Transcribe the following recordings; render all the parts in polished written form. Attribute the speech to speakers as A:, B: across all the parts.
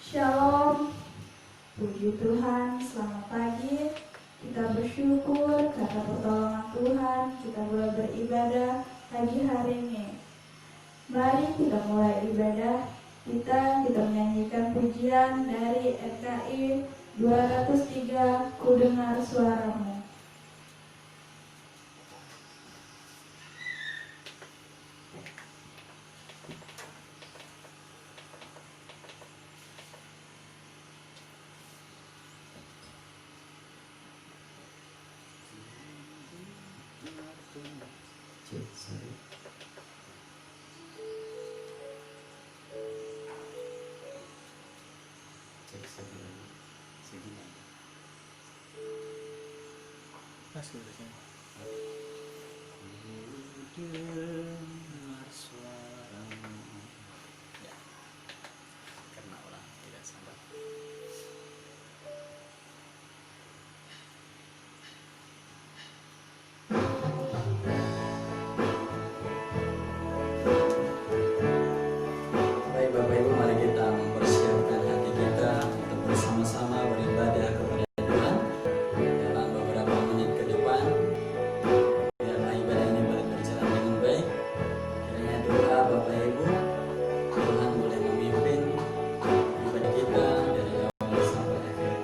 A: Shalom, puji Tuhan, selamat pagi. Kita bersyukur karena pertolongan Tuhan, kita boleh beribadah pagi hari ini. Mari kita mulai ibadah kita menyanyikan pujian dari RKI 203, Ku Dengar Suaramu.
B: Dengar suaramu. Ya, karena orang tidak sabar. Baik Bapak Ibu, mari kita mempersiapkan hati kita untuk bersama-sama beribadah kepada Tuhan dalam beberapa menit ke depan. Biarlah ibadah ini boleh berjalan dengan baik. Kiranya doa Bapak Ibu, Tuhan boleh memimpin ibadah kita dari awal sampai akhir.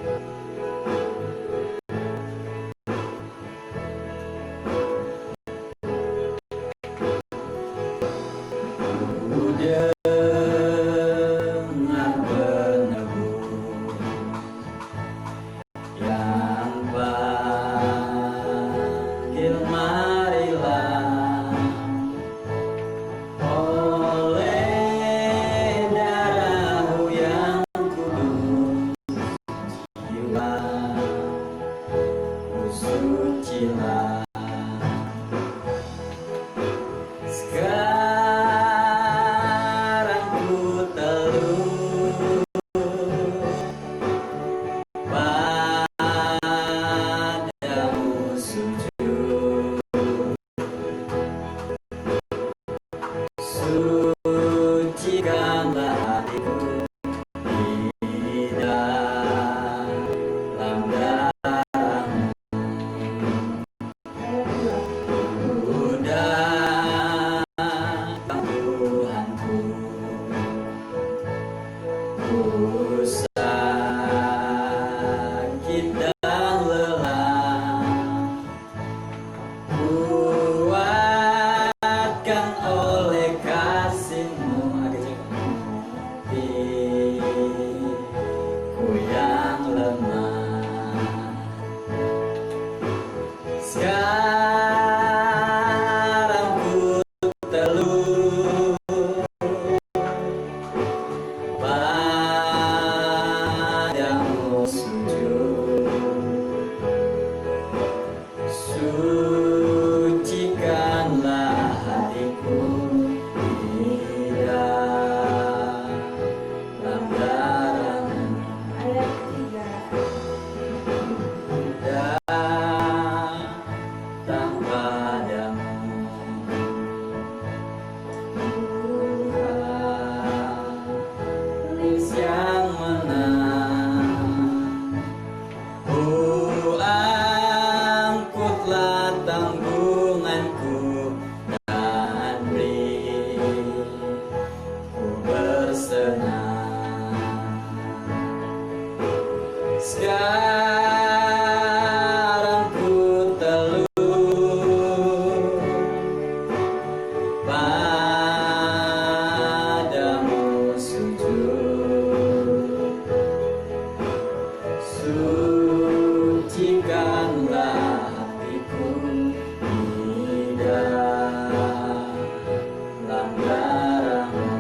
B: Dengar penebur yang panggil, marilah oleh darah-Mu yang kudus, jiwaku sucilah. Sekarang ku teluh padamu sujud, sucikanlah hatiku di dalam darah-Mu. Ku datang Tuhanku, ku sakit dan lelah, kuatkan oleh kasih-Mu. Hatiku yang lemah, sekarang ku teluh padamu sujud, sucikanlah hatiku di dalam darah-Mu.
A: Ayat 3.
B: Datang padamu Tuhan yang menang, angkutlah tanggunganku dan beri ku bersenang. Sekarang ku teluh padamu sujud, sucikanlah hatiku di dalam darah-Mu.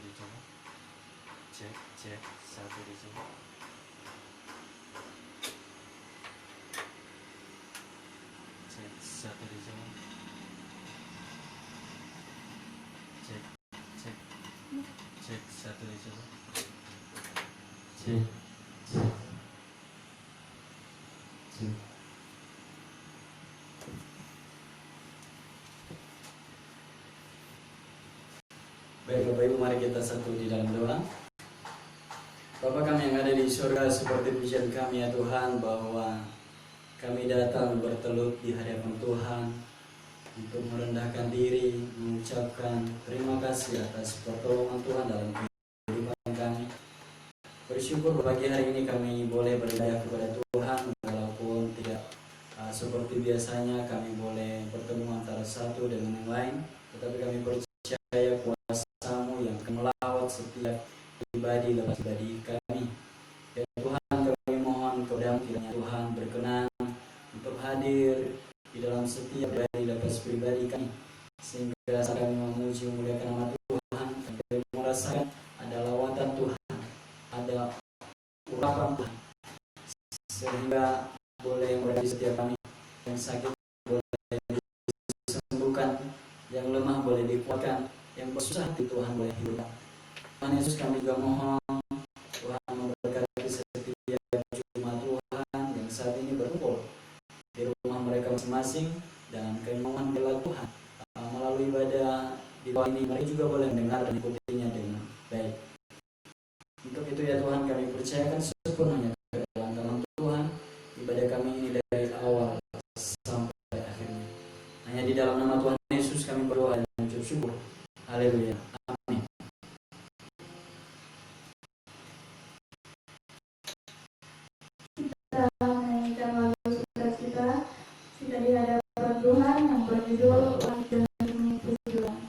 B: dicoba. Cek, cek, satu dicoba. Cek, satu dicoba. Cek, cek, cek, satu dicoba. Cek, cek, cek. Baik Bapak Ibu, mari kita satu di dalam doa. Bapa kami yang ada di surga, seperti pujian kami ya Tuhan, bahwa kami datang bertelut di hadapan Tuhan untuk merendahkan diri, mengucapkan terima kasih atas pertolongan Tuhan dalam kehidupan kami. Bersyukur pagi hari ini kami boleh beribadah kepada Tuhan, walaupun tidak seperti biasanya kami boleh bertemu antara satu dengan yang lain, tetapi kami percaya kuasa-Mu yang akan melawat setiap pribadi lepas pribadi kami. Ya Tuhan, kami mohon kepada-Mu kiranya Tuhan berkenan untuk hadir di dalam setiap pribadi lepas pribadi kami, sehingga saat kami memuji memuliakan nama Tuhan, kami merasakan ada lawatan Tuhan, ada urapan Tuhan, sehingga boleh berada di setiap kami. Yang sakit boleh disembuhkan, yang lemah boleh dikuatkan, yang bersusah hati Tuhan boleh hidupkan. Tuhan Yesus, kami juga mohon Tuhan memberkati setiap jemaat Tuhan yang saat ini berkumpul di rumah mereka masing-masing, dan kami mohon bila Tuhan melalui ibadah di bawah ini mereka juga boleh mendengar dan ikutinya dengan baik. Untuk itu ya Tuhan, kami percayakan sepenuhnya ke dalam tangan Tuhan ibadah kami ini dari awal sampai akhirnya. Hanya di dalam nama Tuhan Yesus kami berdoa dan mengucap syukur. Haleluya. Amin.
A: Kita menyanyikan lagu sukacita kita di hadapan Tuhan yang berjudul Langit dan Bumi Perjuangan.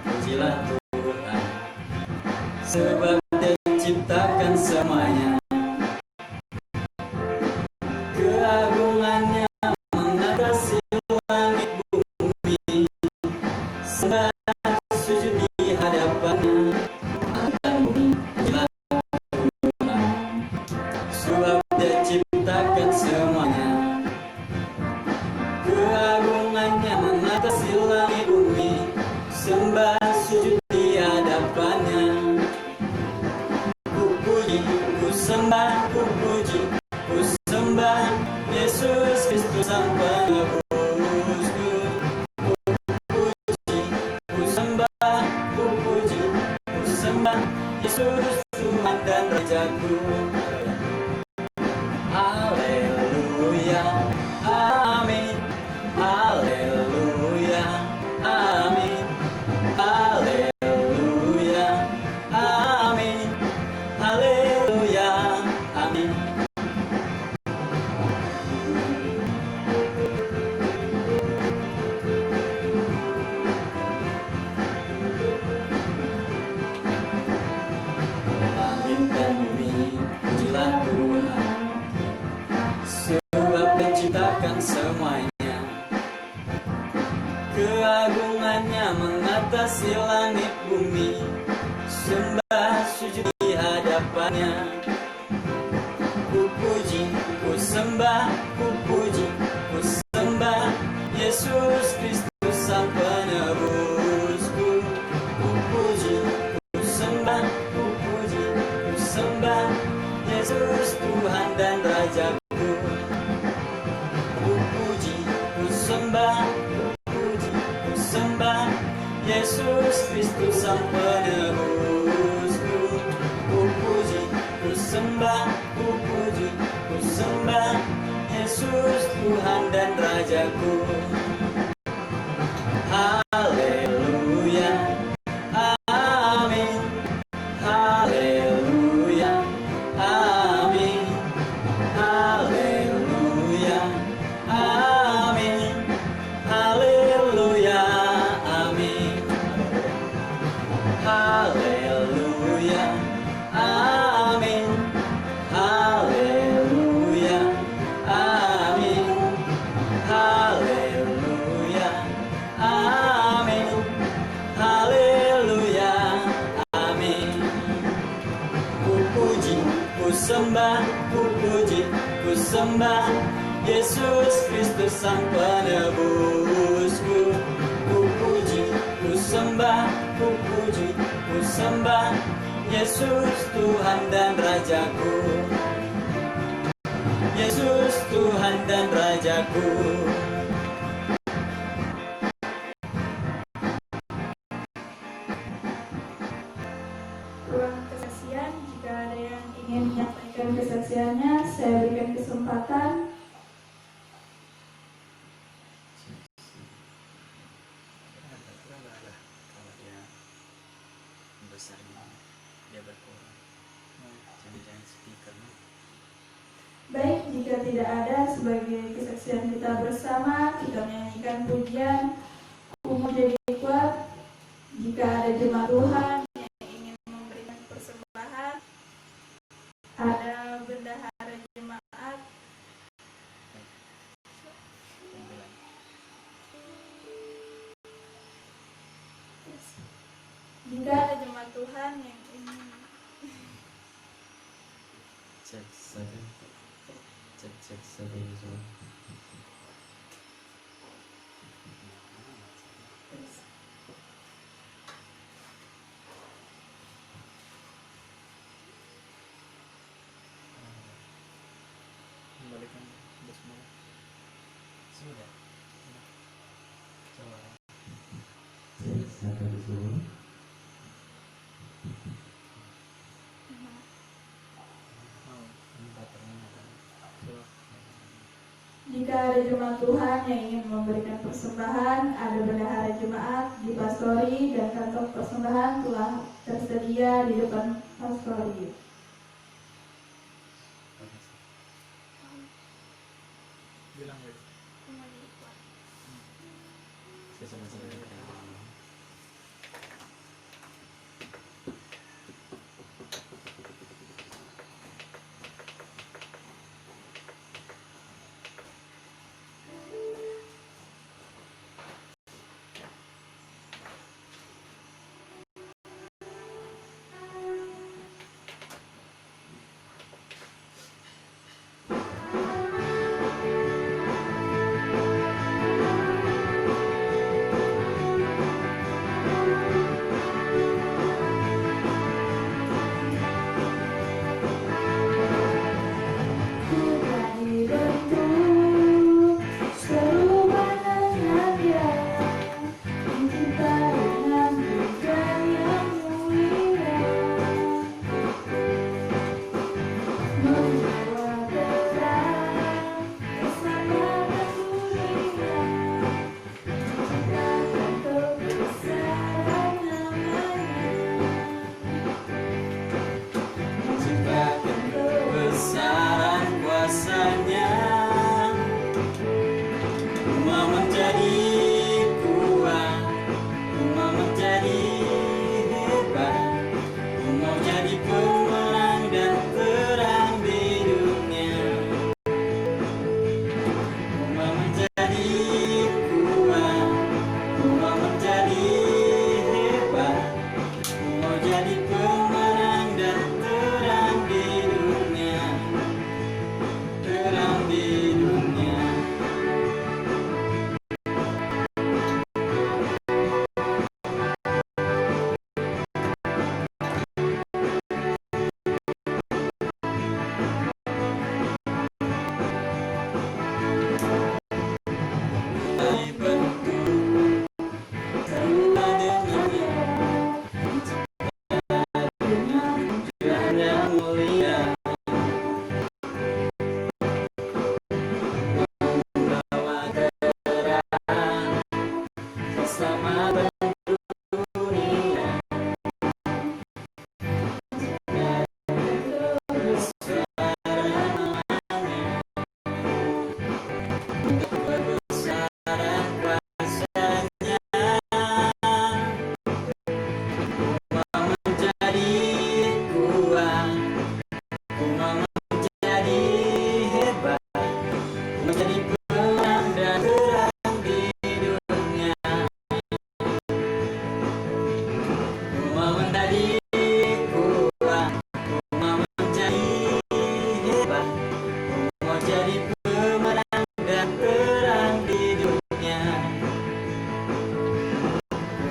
B: Pujilah Tuhan, sebab Dia ciptakan semuanya. Keagungannya mengatasi langit bumi, sembah sujud di hadapannya. Pujilah Tuhan, sebab Dia ciptakan semuanya. Keagungannya mengatasi langit bumi, sembah sujud di hadapannya. Ku puji, ku sembah, ku puji, ku sembah Yesus Kristus Sang Penebusku. Ku puji, ku sembah, ku puji, ku sembah Yesus Tuhan dan Rajaku. Haleluya, amin. Haleluya, amin. Haleluya, amin. Haleluya, amin. Langit dan bumi, pujilah Tuhan, sebab menciptakan semuanya. Keagungannya mengatasi langit bumi, sembah sujud di hadapannya. Ku puji, ku sembah, ku puji, ku sembah Yesus Kristus Sang Penebusku. Ku puji, ku sembah, ku puji, ku sembah Yesus Tuhan dan Rajaku. Ku puji, ku sembah, sembah Yesus Kristus Sang Penebusku. Ku puji, ku sembah, ku puji, ku sembah Yesus Tuhan dan Rajaku. Haleluya. sembah Yesus Kristus Sang Penebusku. Ku puji, ku sembah, ku puji, ku sembah Yesus Tuhan dan Rajaku. Yesus Tuhan dan Rajaku.
A: Ruang kesaksian, jika ada yang ingin menyampaikan kesaksiannya, saya berikan kesempatan.
B: Kalau dia besar dia berkurang. Jangan speaker.
A: Baik, jika tidak ada, sebagai kesaksian kita bersama, kita menyanyikan pujian Ku Jadi Kuat. Jika ada jemaat Tuhan yang ingin memberikan persembahan, ada bendahara jemaat. Jika ada jemaat Tuhan yang ingin
B: Cek saja itu. Kembalikan semua. Sudah. Coba. Satu dulu.
A: Jika ada jemaat Tuhan yang ingin memberikan persembahan, ada bendahara jemaat di pastori dan kantong persembahan telah tersedia di depan pastori.
B: Bilang ya.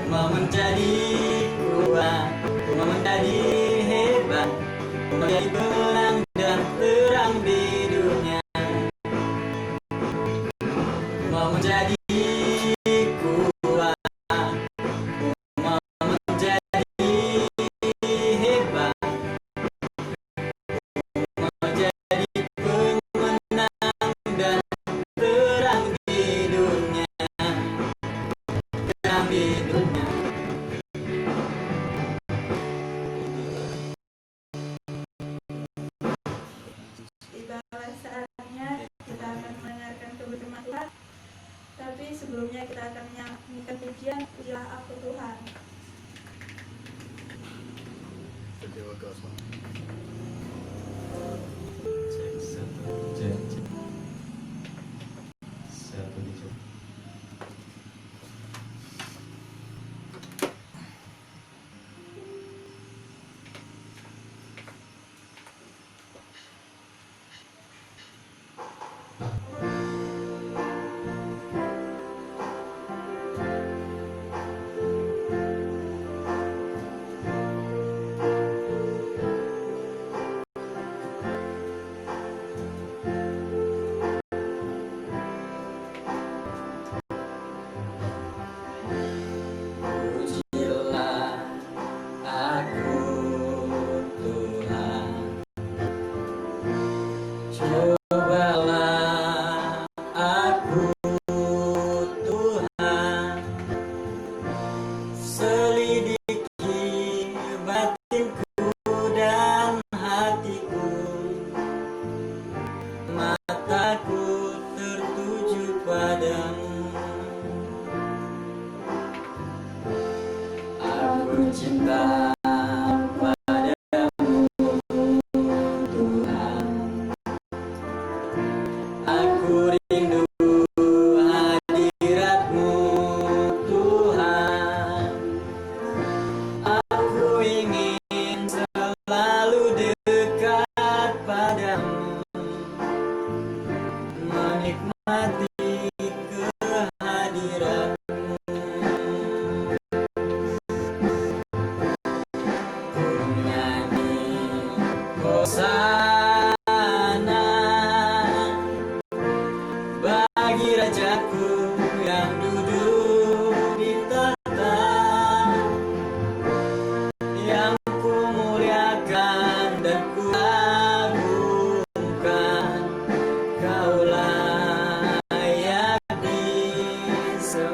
B: mau menjadi kuat, ku mau menjadi hebat, ku mau menjadi pemenang dan terang di dunia. Ku mau menjadi kuat, ku mau menjadi hebat, ku mau menjadi pemenang dan terang di dunia, terang di dunia.
A: Tibalah saatnya kita akan mendengarkan kebenaran Tuhan. Tapi sebelumnya kita akan menyanyikan pujian, Pujilah Aku Tuhan.
B: Cek satu, cek. Satu dicoba. Pujilah aku Tuhan, cobalah aku Tuhan, selidiki batinku dan hatiku, mataku tertuju padamu. Aku cinta padamu Tuhan, aku rindu hadiratmu Tuhan, aku ingin selalu dekat padamu, menikmati kehadiratmu. Ku nyanyi hosana bagi Rajaku yang duduk di tahta, yang ku muliakan dan ku agungkan. Kaulah layak disembah.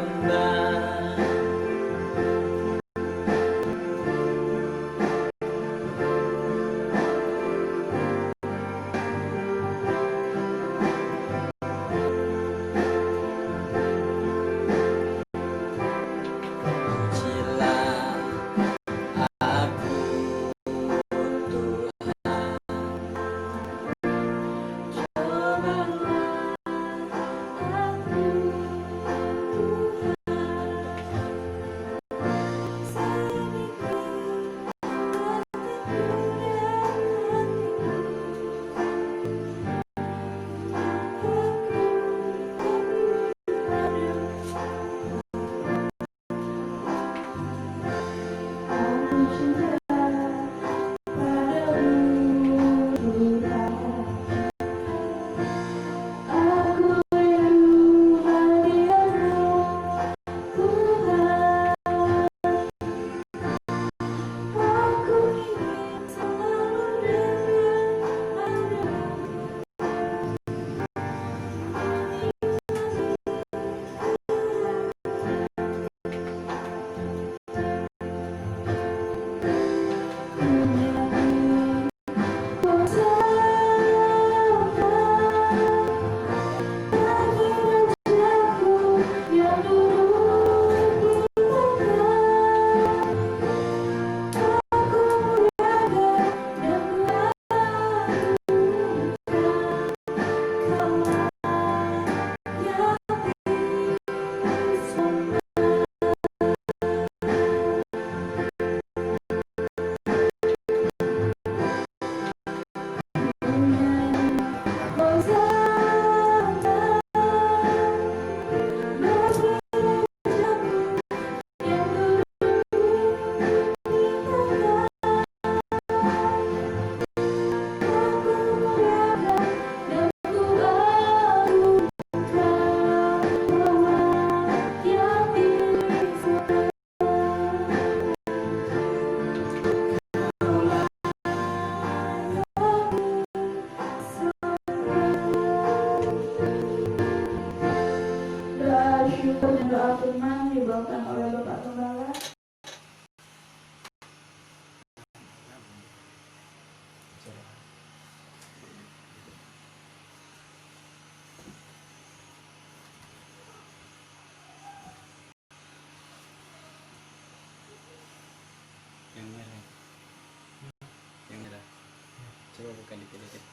B: Coba bukan dikit-dikit.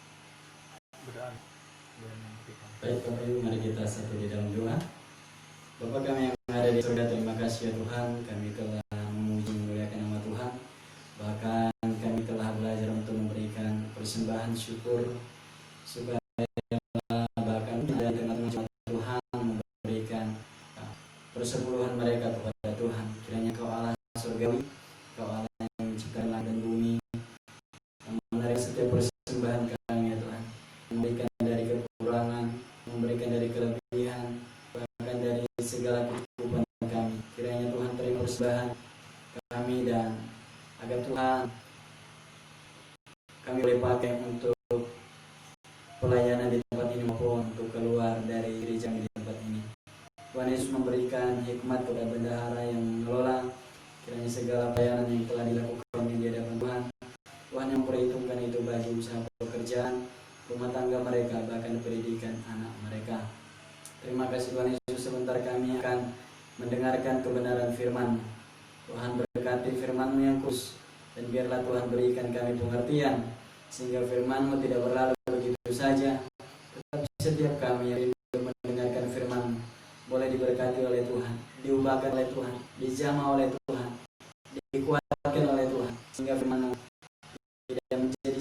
C: Berdoa.
B: Baik Bapak Ibu, mari kita satu di dalam doa. Bapa kami yang ada di surga, terima kasih ya Tuhan, kami telah memuji memuliakan nama Tuhan. Bahkan kami telah belajar untuk memberikan persembahan syukur supaya bahkan dari tengah-tengah Tuhan memberikan persepuluhan mereka kepada Tuhan. Kiranya Kau Allah surgawi, Kau Allah yang menciptakan langit dan bumi, yang menarik setiap persembahan kami ya Tuhan, memberikan dari kekurangan, memberikan dari kelebihan, bahkan dari segala kecukupan kami. Kiranya Tuhan terima persembahan kami, dan agar Tuhan kami boleh pakai untuk pelayanan di tempat ini maupun untuk keluar dari gereja di tempat ini. Tuhan Yesus memberikan hikmat kepada bendahara yang mengelola. Kiranya segala pelayanan yang telah dilakukan di hadapan Tuhan, Tuhan yang memperhitungkan itu bagi usaha pekerjaan, rumah tangga mereka, bahkan pendidikan anak mereka. Terima kasih Tuhan Yesus, sebentar kami akan mendengarkan kebenaran firman. Tuhan berkati firman-Mu yang kudus, dan biarlah Tuhan berikan kami pengertian, sehingga firman-Mu tidak berlalu begitu saja, tetapi setiap kami yang rindu mendengarkan firman-Mu boleh diberkati oleh Tuhan, diubahkan oleh Tuhan, dijamah oleh Tuhan, dikuatkan oleh Tuhan, sehingga firman-Mu tidak menjadi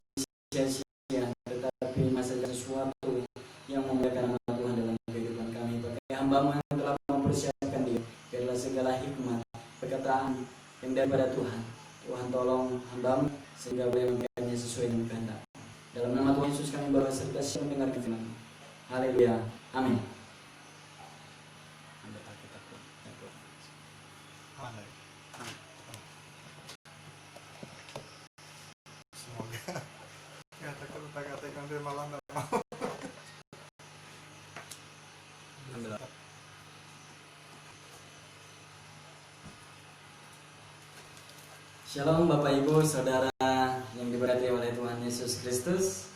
B: sia-sia, tetapi masalah sesuatu yang memuliakan nama Tuhan dalam kehidupan kami. Pakai hamba-Mu yang telah mempersiapkan dia, biarlah segala hikmat perkataan yang daripada Tuhan, Tuhan tolong hamba-Mu sehingga boleh memberikannya sesuai dengan kehendak. Dalam nama Tuhan Yesus kami berdoa serta siap mendengar firman. Haleluya, amin.
C: Semoga kata-kata yang dari malam mau.
B: Shalom Bapak Ibu Saudara yang diberkati oleh Tuhan Yesus Kristus.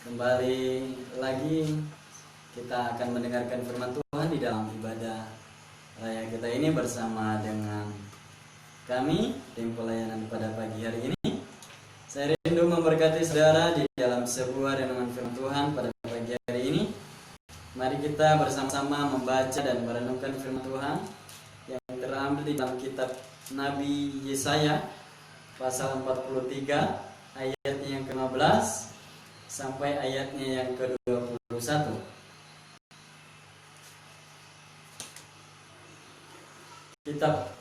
B: Kembali lagi kita akan mendengarkan firman Tuhan di dalam ibadah raya kita ini bersama dengan kami tim pelayanan pada pagi hari ini. Saya rindu memberkati saudara di dalam sebuah renungan firman Tuhan pada pagi hari ini. Mari kita bersama-sama membaca dan merenungkan firman Tuhan yang terambil di dalam kitab Nabi Yesaya pasal 43 ayatnya yang ke-15 sampai ayatnya yang ke-21. Kitab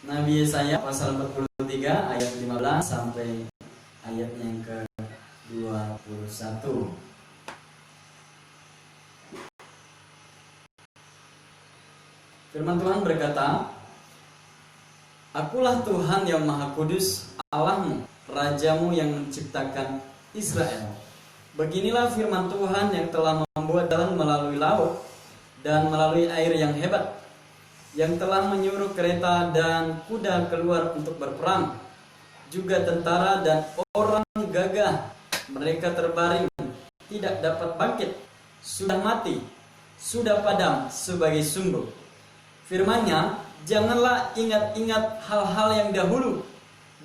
B: Nabi Yesaya pasal 43 ayat 15 sampai ayatnya yang ke-21. Firman Tuhan berkata, Akulah Tuhan yang Maha Kudus, Allahmu, Rajamu yang menciptakan Israel. Beginilah firman Tuhan yang telah membuat jalan melalui laut dan melalui air yang hebat, yang telah menyuruh kereta dan kuda keluar untuk berperang, juga tentara dan orang gagah. Mereka terbaring, tidak dapat bangkit, sudah mati, sudah padam sebagai sumbu. Firman-Nya, janganlah ingat-ingat hal-hal yang dahulu,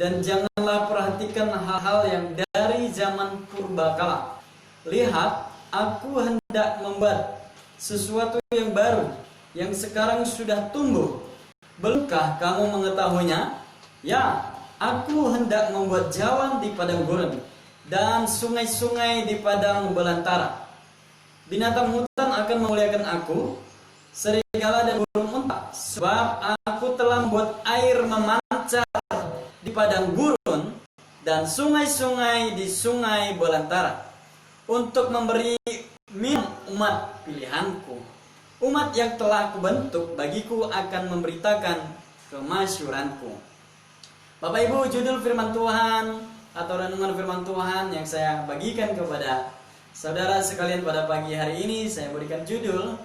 B: dan janganlah perhatikan hal-hal yang dari zaman purbakala. Lihat, aku hendak membuat sesuatu yang baru, yang sekarang sudah tumbuh. Belumkah kamu mengetahuinya? Ya, aku hendak membuat jalan di padang gurun, dan sungai-sungai di padang belantara. Binatang hutan akan memuliakan aku, serigala dan burung unta, sebab aku telah membuat air memancar di padang gurun dan sungai-sungai di sungai belantara, untuk memberi minum umat pilihanku. Umat yang telah kubentuk bagiku akan memberitakan kemasyhuranku. Bapak Ibu, judul firman Tuhan atau renungan firman Tuhan yang saya bagikan kepada saudara sekalian pada pagi hari ini, saya berikan judul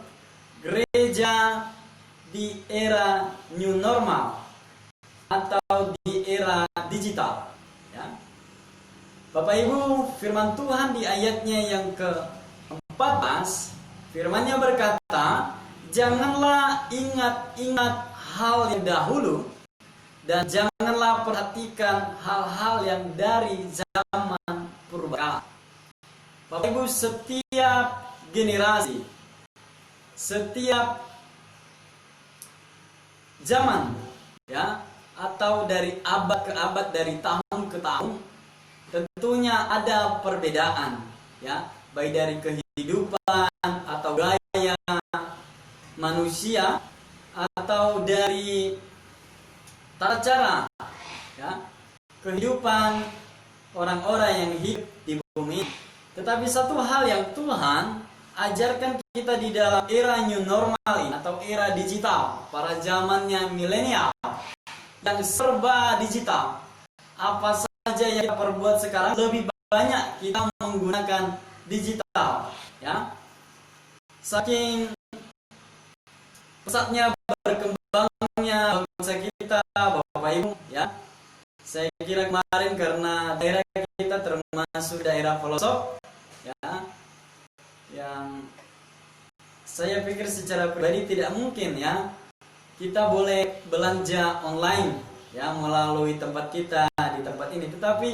B: Gereja di era new normal atau di era digital. Ya. Bapak Ibu, firman Tuhan di ayatnya yang ke-14, firman-Nya berkata, janganlah ingat-ingat hal yang dahulu, dan janganlah perhatikan hal-hal yang dari zaman berkala. Bapak Ibu, setiap generasi, setiap zaman, ya, atau dari abad ke abad, dari tahun ke tahun, tentunya ada perbedaan, ya, baik dari kehidupan atau gaya manusia atau dari tata cara, ya, kehidupan orang-orang yang hidup di bumi. Tetapi satu hal yang Tuhan ajarkan kita di dalam era new normal ini atau era digital, pada zamannya milenial yang serba digital, apa saja yang kita perbuat sekarang lebih banyak kita menggunakan digital, ya. Saking pesatnya berkembangnya bangsa kita, Bapak Ibu, ya. Saya kira kemarin karena daerah kita termasuk daerah pelosok, ya, yang saya pikir secara pribadi tidak mungkin, ya, kita boleh belanja online, ya, melalui tempat kita di tempat ini. Tetapi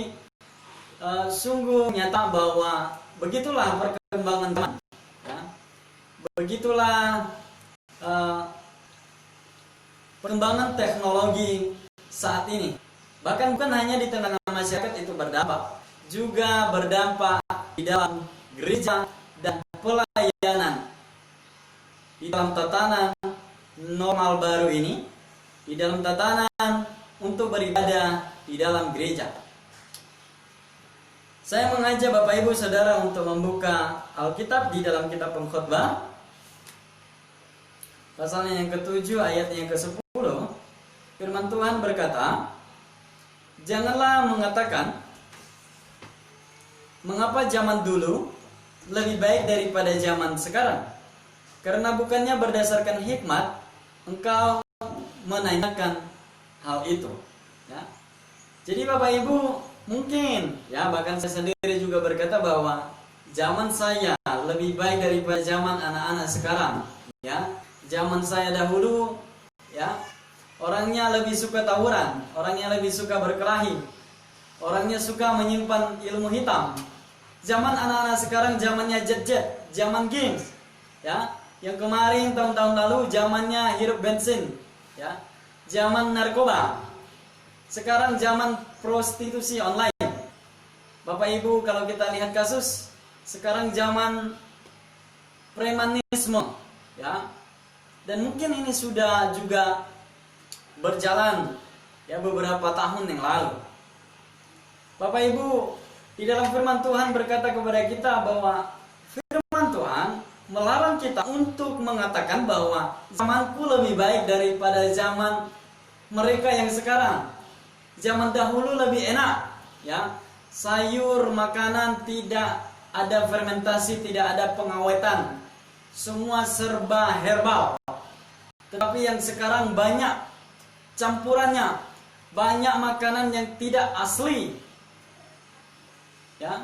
B: sungguh nyata bahwa begitulah perkembangan zaman, ya. Begitulah perkembangan teknologi saat ini. Bahkan bukan hanya di tengah masyarakat itu berdampak, juga berdampak di dalam gereja dan pelayanan. Di dalam tatanan normal baru ini, di dalam tatanan untuk beribadah di dalam gereja. Saya mengajak Bapak Ibu Saudara untuk membuka Alkitab di dalam kitab Pengkhotbah, pasalnya yang ke-7 ayatnya yang ke-10. Firman Tuhan berkata, "Janganlah mengatakan, mengapa zaman dulu lebih baik daripada zaman sekarang? Karena bukannya berdasarkan hikmat engkau menanyakan hal itu." Ya. Jadi Bapak Ibu mungkin, ya, bahkan saya sendiri juga berkata bahwa zaman saya lebih baik daripada zaman anak-anak sekarang, ya. Zaman saya dahulu, ya, orangnya lebih suka tawuran, orangnya lebih suka berkelahi, orangnya suka menyimpan ilmu hitam. Zaman anak-anak sekarang zamannya jet-jet, zaman games, ya. Yang kemarin tahun-tahun lalu zamannya hirup bensin, ya. Zaman narkoba. Sekarang zaman prostitusi online. Bapak Ibu, kalau kita lihat kasus, sekarang zaman premanisme, ya. Dan mungkin ini sudah juga berjalan, ya, beberapa tahun yang lalu. Bapak Ibu, di dalam firman Tuhan berkata kepada kita bahwa firman Tuhan melarang kita untuk mengatakan bahwa zamanku lebih baik daripada zaman mereka yang sekarang. Zaman dahulu lebih enak, ya. Sayur, makanan tidak ada fermentasi, tidak ada pengawetan. Semua serba herbal. Tetapi yang sekarang banyak campurannya, banyak makanan yang tidak asli, ya.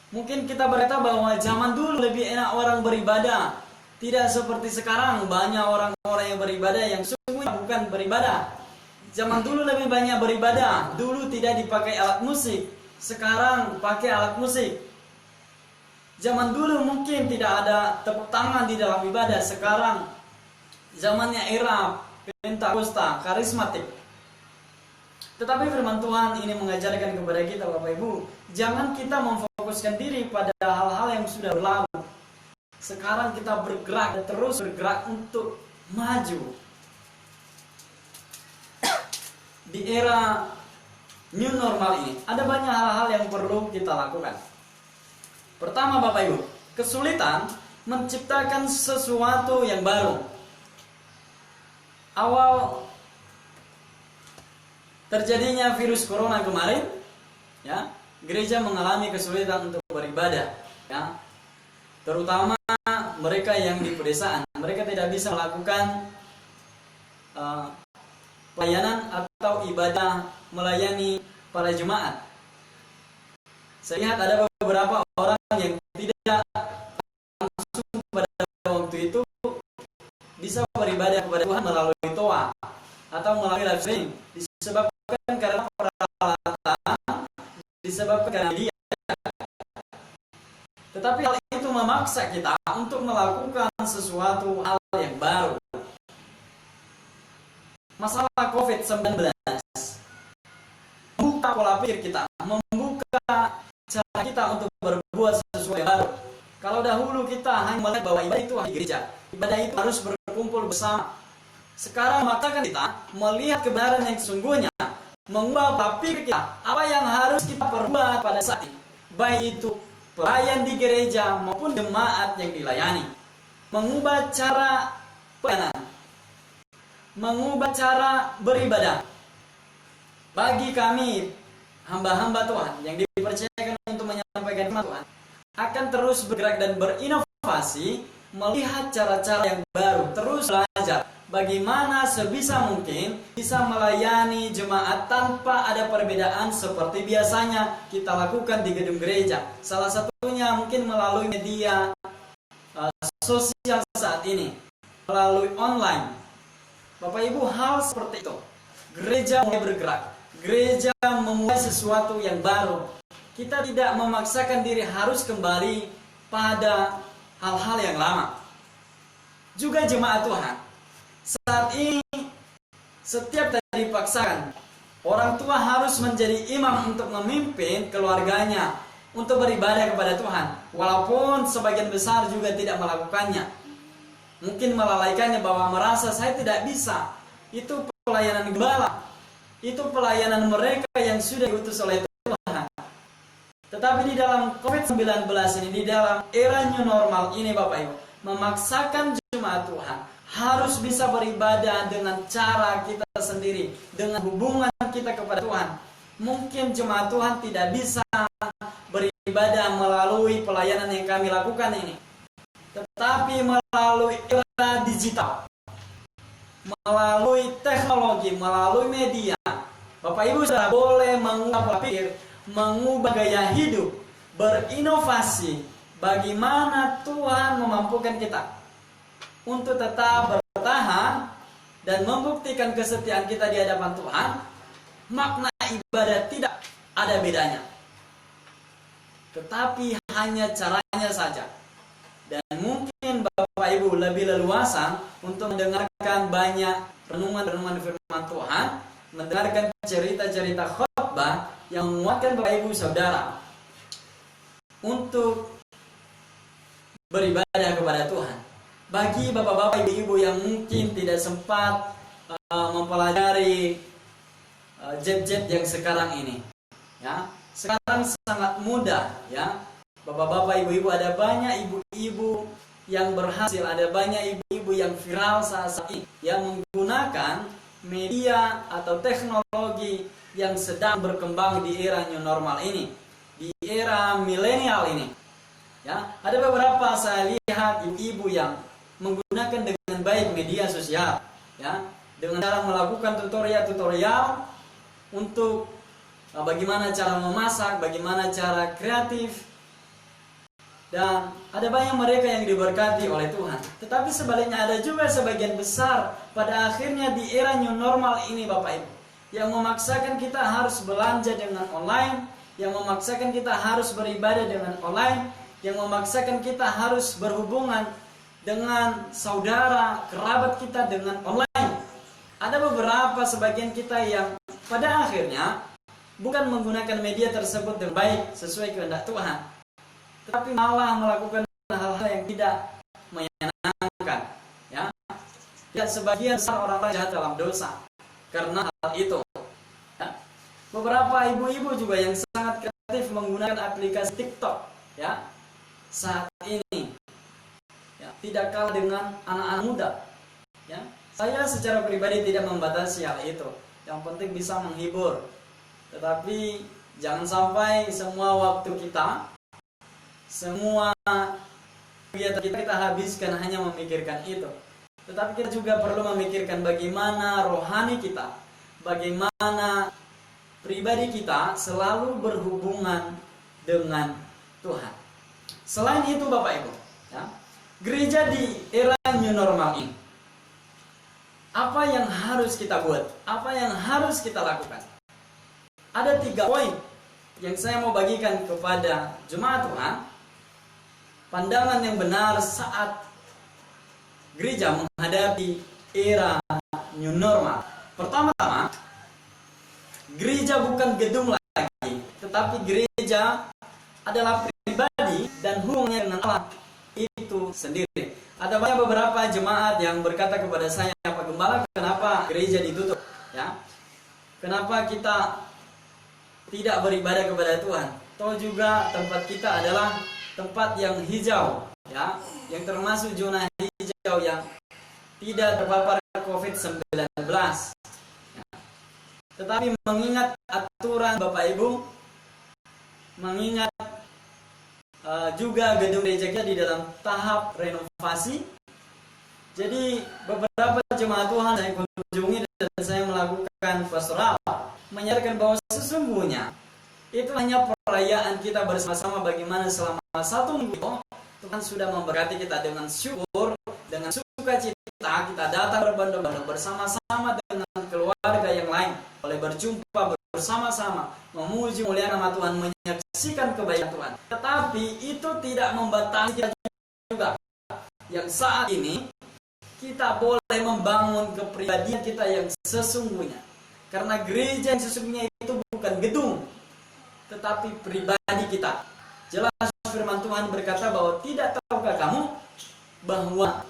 B: Mungkin kita berkata bahwa zaman dulu lebih enak orang beribadah, tidak seperti sekarang banyak orang-orang yang beribadah yang sungguhnya bukan beribadah. Zaman dulu lebih banyak beribadah, dulu tidak dipakai alat musik, sekarang pakai alat musik. Zaman dulu mungkin tidak ada tepuk tangan di dalam ibadah, sekarang zamannya era Pentakosta, karismatik. Tetapi firman Tuhan ini mengajarkan kepada kita, Bapak Ibu, jangan kita memfokuskan diri pada hal-hal yang sudah berlalu. Sekarang kita bergerak, terus bergerak untuk maju. Di era new normal ini, ada banyak hal-hal yang perlu kita lakukan. Pertama, Bapak Ibu, kesulitan menciptakan sesuatu yang baru. Awal terjadinya virus corona kemarin, ya, gereja mengalami kesulitan untuk beribadah, ya. Terutama mereka yang di pedesaan, mereka tidak bisa melakukan pelayanan atau ibadah melayani para jemaat. Saya lihat ada beberapa orang yang tidak langsung pada waktu itu bisa beribadah kepada Tuhan melalui toa atau melalui live streaming, disebabkan karena peralatan, disebabkan karena media, Tetapi hal itu memaksa kita untuk melakukan sesuatu hal yang baru. Masalah COVID-19 membuka pola pikir kita, membuka cara kita untuk berbuat sesuatu yang baru. Kalau dahulu kita hanya melihat bahwa ibadah itu di gereja, ibadah itu harus berkumpul bersama. Sekarang maka kita melihat kebenaran yang sesungguhnya, mengubah pola pikir kita, apa yang harus kita perbuat pada saat ini, baik itu pelayan di gereja maupun jemaat yang dilayani. Mengubah cara pelayanan, mengubah cara beribadah. Bagi kami hamba-hamba Tuhan yang dipercayakan untuk menyampaikan firman Tuhan, akan terus bergerak dan berinovasi, melihat cara-cara yang baru, terus belajar bagaimana sebisa mungkin bisa melayani jemaat tanpa ada perbedaan seperti biasanya kita lakukan di gedung gereja. Salah satunya mungkin melalui media sosial saat ini, melalui online. Bapak Ibu, hal seperti itu gereja mulai bergerak, gereja memulai sesuatu yang baru. Kita tidak memaksakan diri harus kembali pada hal-hal yang lama. Juga jemaat Tuhan, saat ini setiap tadi dipaksakan, orang tua harus menjadi imam untuk memimpin keluarganya untuk beribadah kepada Tuhan, walaupun sebagian besar juga tidak melakukannya. Mungkin melalaikannya, bahwa merasa saya tidak bisa. Itu pelayanan gembala, itu pelayanan mereka yang sudah diutus oleh Tuhan. Tetapi di dalam COVID-19 ini, di dalam era new normal ini Bapak Ibu, memaksakan jemaat Tuhan harus bisa beribadah dengan cara kita sendiri, dengan hubungan kita kepada Tuhan. Mungkin jemaat Tuhan tidak bisa beribadah melalui pelayanan yang kami lakukan ini, tetapi melalui era digital, melalui teknologi, melalui media, Bapak Ibu sudah boleh mengubah pola pikir, mengubah gaya hidup, berinovasi. Bagaimana Tuhan memampukan kita untuk tetap bertahan dan membuktikan kesetiaan kita di hadapan Tuhan. Makna ibadah tidak ada bedanya, tetapi hanya caranya saja. Dan mungkin Bapak Ibu lebih leluasa untuk mendengarkan banyak renungan-renungan firman Tuhan, mendengarkan cerita-cerita khotbah yang menguatkan Bapak Ibu Saudara untuk beribadah kepada Tuhan. Bagi bapak-bapak, ibu-ibu yang mungkin tidak sempat mempelajari jet-jet yang sekarang ini, ya, sekarang sangat mudah, ya, bapak-bapak, ibu-ibu, ada banyak ibu-ibu yang berhasil, ada banyak ibu-ibu yang viral saat ini, yang menggunakan media atau teknologi yang sedang berkembang di era new normal ini, di era milenial ini. Ya, ada beberapa saya lihat ibu-ibu yang menggunakan dengan baik media sosial, ya, dengan cara melakukan tutorial untuk bagaimana cara memasak, bagaimana cara kreatif, dan ada banyak mereka yang diberkati oleh Tuhan. Tetapi sebaliknya ada juga sebagian besar pada akhirnya di era new normal ini Bapak Ibu, yang memaksakan kita harus belanja dengan online, yang memaksakan kita harus beribadah dengan online, yang memaksakan kita harus berhubungan dengan saudara, kerabat kita dengan online. Ada beberapa sebagian kita yang pada akhirnya bukan menggunakan media tersebut dengan baik sesuai kehendak Tuhan, tetapi malah melakukan hal-hal yang tidak menyenangkan. Ya, ya, sebagian besar orang-orang jahat dalam dosa karena hal itu. Ya. Beberapa ibu-ibu juga yang sangat kreatif menggunakan aplikasi TikTok, ya, saat ini, ya, tidak kalah dengan anak-anak muda. Ya, saya secara pribadi tidak membatasi hal itu. Yang penting bisa menghibur. Tetapi jangan sampai semua waktu kita, semua kegiatan kita habiskan hanya memikirkan itu. Tetapi kita juga perlu memikirkan bagaimana rohani kita, bagaimana pribadi kita selalu berhubungan dengan Tuhan. Selain itu Bapak Ibu, ya, gereja di era new normal ini, apa yang harus kita buat? Apa yang harus kita lakukan? Ada 3 poin yang saya mau bagikan kepada jemaat Tuhan pandangan yang benar saat gereja menghadapi era new normal. Pertama-tama, gereja bukan gedung lagi, tetapi gereja adalah pribadi dan hubungannya dengan Allah itu sendiri. Ada banyak beberapa jemaat yang berkata kepada saya, Pak Gembala, kenapa gereja ditutup? Ya, kenapa kita tidak beribadah kepada Tuhan? Toh juga tempat kita adalah tempat yang hijau, ya, yang termasuk zona hijau yang tidak terpapar COVID-19. Ya. Tetapi mengingat aturan Bapak Ibu, mengingat juga gedung gereja kita di dalam tahap renovasi. Jadi beberapa jemaat Tuhan saya kunjungi dan saya melakukan pastoral, menyadarkan bahwa sesungguhnya itu hanya perayaan kita bersama-sama, bagaimana selama 1 minggu Tuhan sudah memberkati kita dengan syukur, dengan sukacita kita datang berbondong-bondong bersama-sama dengan keluarga yang lain, oleh berjumpa bersama-sama, memuji mulia nama Tuhan, menyaksikan kebaikan Tuhan. Tetapi itu tidak membatasi kita juga yang saat ini kita boleh membangun kepribadian kita yang sesungguhnya. Karena gereja yang sesungguhnya itu bukan gedung, tetapi pribadi kita. Jelas firman Tuhan berkata bahwa tidak tahukah kamu bahwa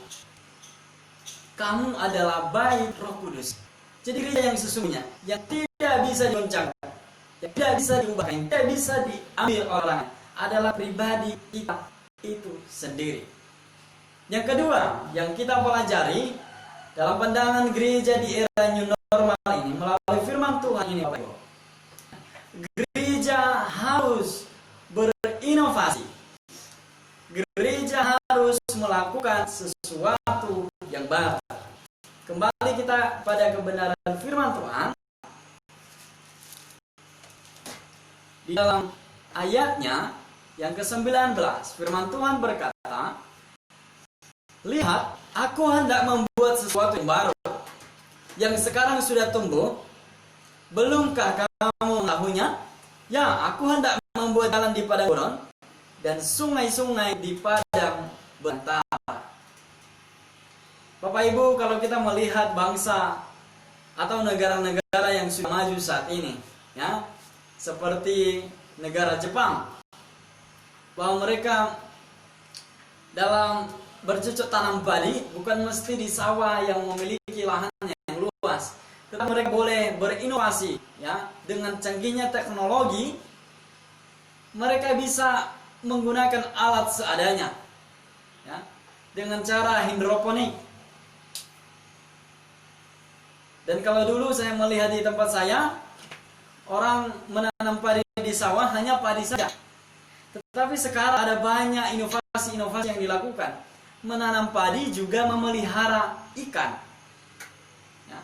B: kamu adalah bait Roh Kudus. Jadi gereja yang sesungguhnya, yang tidak bisa digoncangkan, yang tidak bisa diubah, yang tidak bisa diambil orang, adalah pribadi kita itu sendiri. Yang kedua, yang kita pelajari dalam pandangan gereja di era new normal ini melalui firman Tuhan ini, Bapak Ibu. Gereja harus berinovasi. Gereja harus melakukan sesuatu yang baru. Kembali kita pada kebenaran firman Tuhan. Di dalam ayatnya yang ke-19, firman Tuhan berkata, lihat, aku hendak membuat sesuatu yang baru, yang sekarang sudah tumbuh. Belumkah kamu mengetahuinya? Ya, aku hendak membuat jalan di padang gurun dan sungai-sungai di padang belantara. Bapak Ibu, kalau kita melihat bangsa atau negara-negara yang sudah maju saat ini, ya, seperti negara Jepang, bahwa mereka dalam bercocok tanam padi bukan mesti di sawah yang memiliki lahan yang luas, tetapi mereka boleh berinovasi, ya, dengan canggihnya teknologi. Mereka bisa menggunakan alat seadanya, ya, dengan cara hidroponik. Dan kalau dulu saya melihat di tempat saya, orang menanam padi di sawah hanya padi saja. Tetapi sekarang ada banyak inovasi-inovasi yang dilakukan. Menanam padi juga memelihara ikan. Ya.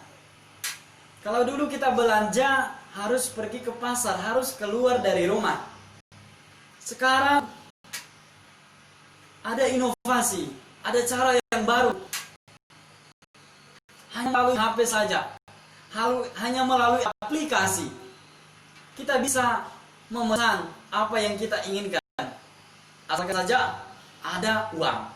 B: Kalau dulu kita belanja harus pergi ke pasar, harus keluar dari rumah. Sekarang ada inovasi, ada cara yang baru. Hanya melalui HP saja, hanya melalui aplikasi, kita bisa memesan apa yang kita inginkan. Asalkan saja ada uang.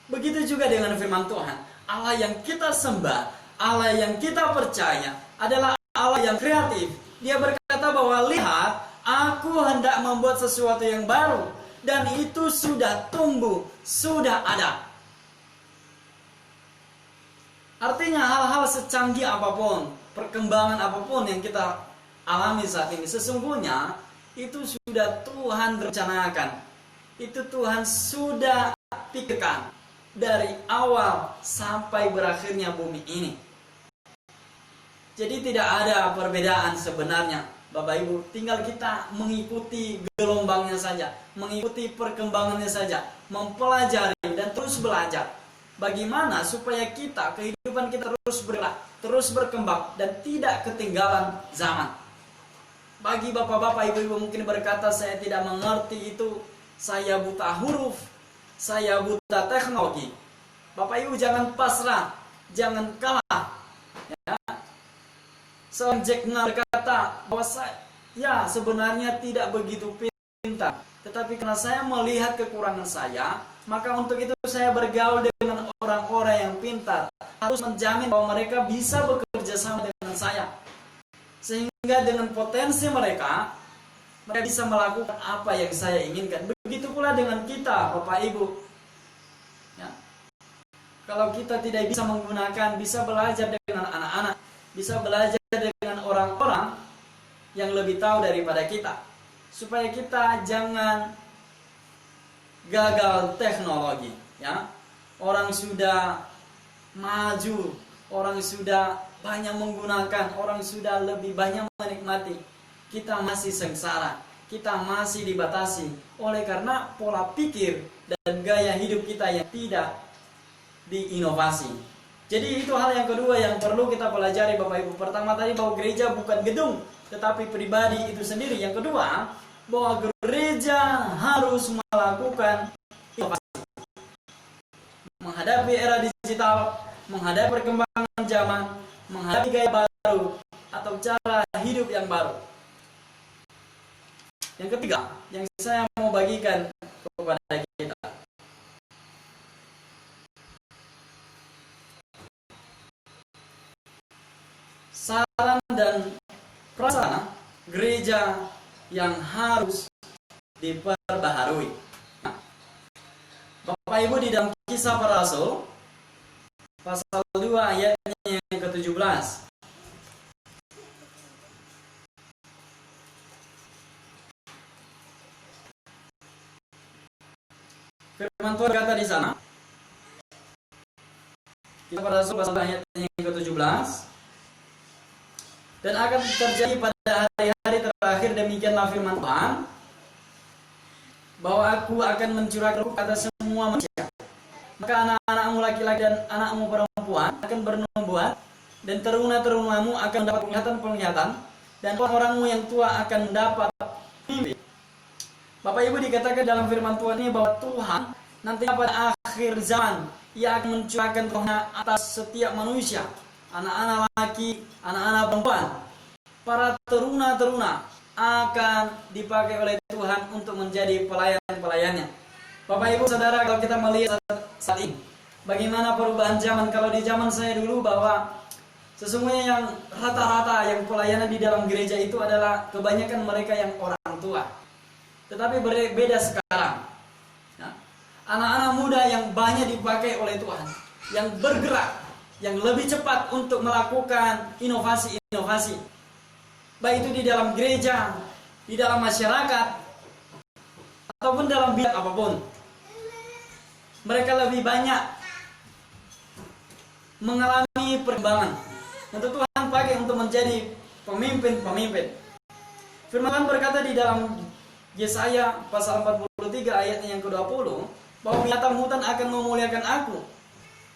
B: Begitu juga dengan firman Tuhan. Allah yang kita sembah, Allah yang kita percaya adalah Allah yang kreatif. Dia berkata bahwa lihat, aku hendak membuat sesuatu yang baru, dan itu sudah tumbuh, sudah ada. Artinya hal-hal secanggih apapun, perkembangan apapun yang kita alami saat ini, sesungguhnya itu sudah Tuhan rencanakan. Itu Tuhan sudah pikirkan dari awal sampai berakhirnya bumi ini. Jadi tidak ada perbedaan sebenarnya, Bapak Ibu. Tinggal kita mengikuti gelombangnya saja, mengikuti perkembangannya saja, mempelajari dan terus belajar. Bagaimana supaya kehidupan kita terus bergerak, terus berkembang, dan tidak ketinggalan zaman. Bagi bapak-bapak, ibu-ibu mungkin berkata, saya tidak mengerti itu, saya buta huruf, saya buta teknologi. Bapak ibu jangan pasrah, jangan kalah. Ya. Seorang Jack Ma berkata bahwa sebenarnya tidak begitu pintar, tetapi karena saya melihat kekurangan saya Maka untuk itu saya bergaul dengan orang-orang yang pintar, harus menjamin bahwa mereka bisa bekerja sama dengan saya. Sehingga dengan potensi mereka bisa melakukan apa yang saya inginkan. Begitu pula dengan kita, Bapak Ibu. Ya. Kalau kita tidak bisa menggunakan, bisa belajar dengan anak-anak, bisa belajar dengan orang-orang yang lebih tahu daripada kita, supaya kita jangan gagal teknologi. Ya, orang sudah maju, orang sudah banyak menggunakan, orang sudah lebih banyak menikmati. Kita masih sengsara, kita masih dibatasi oleh karena pola pikir dan gaya hidup kita yang tidak diinovasi. Jadi itu hal yang kedua yang perlu kita pelajari, Bapak Ibu. Pertama tadi bahwa gereja bukan gedung, tetapi pribadi itu sendiri. Yang kedua, bahwa gereja harus melakukan inovasi. Menghadapi era digital, menghadapi perkembangan zaman, menghadapi gaya baru atau cara hidup yang baru. Yang ketiga, yang saya mau bagikan kepada kita, saran dan prasarana gereja yang harus diperbaharui. Bapak Ibu, di dalam Kisah Para Rasul pasal 2 ayatnya yang ke-17. Firman Tuhan berkata di sana, Kisah Para Rasul pasal 2 ayatnya yang ke-17. Dan akan terjadi pada hari-hari terakhir, demikianlah firman Tuhan, bahwa aku akan mencurahkan Roh atas semua manusia. Maka anak-anakmu laki-laki dan anakmu perempuan akan bernubuat, dan teruna-terunamu akan mendapat penglihatan, dan orang-orangmu yang tua akan mendapat mimpi. Bapak Ibu, dikatakan dalam firman Tuhan ini bahwa Tuhan nanti pada akhir zaman Ia akan mencurahkan Roh-Nya atas setiap manusia, anak-anak laki, anak-anak perempuan. Para teruna-teruna akan dipakai oleh Tuhan untuk menjadi pelayan-pelayannya. Bapak Ibu Saudara, kalau kita melihat saat ini, bagaimana perubahan zaman. Kalau di zaman saya dulu, bahwa sesungguhnya yang rata-rata yang pelayanan di dalam gereja itu adalah kebanyakan mereka yang orang tua. Tetapi berbeda sekarang. Ya. Anak-anak muda yang banyak dipakai oleh Tuhan, yang bergerak, yang lebih cepat untuk melakukan inovasi-inovasi, baik itu di dalam gereja, di dalam masyarakat, ataupun dalam bidang apapun. Mereka lebih banyak mengalami perkembangan untuk Tuhan pakai untuk menjadi pemimpin-pemimpin. Firman Tuhan berkata di dalam Yesaya pasal 43 ayatnya yang ke-20, bahwa binatang hutan akan memuliakan aku,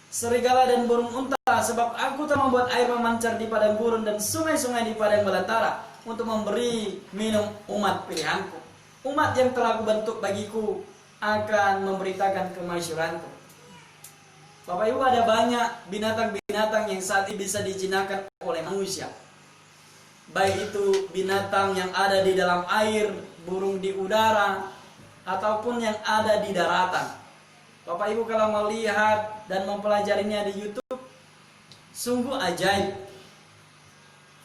B: serigala dan burung unta, sebab aku telah membuat air memancar di padang gurun dan sungai-sungai di padang belantara, untuk memberi minum umat pilihanku. Umat yang telah kubentuk bagiku akan memberitakan kemasyhuranku. Bapak Ibu, ada banyak binatang-binatang yang saat ini bisa dijinakan oleh manusia. Baik itu binatang yang ada di dalam air, burung di udara, ataupun yang ada di daratan. Bapak Ibu kalau melihat dan mempelajarinya di YouTube, sungguh ajaib.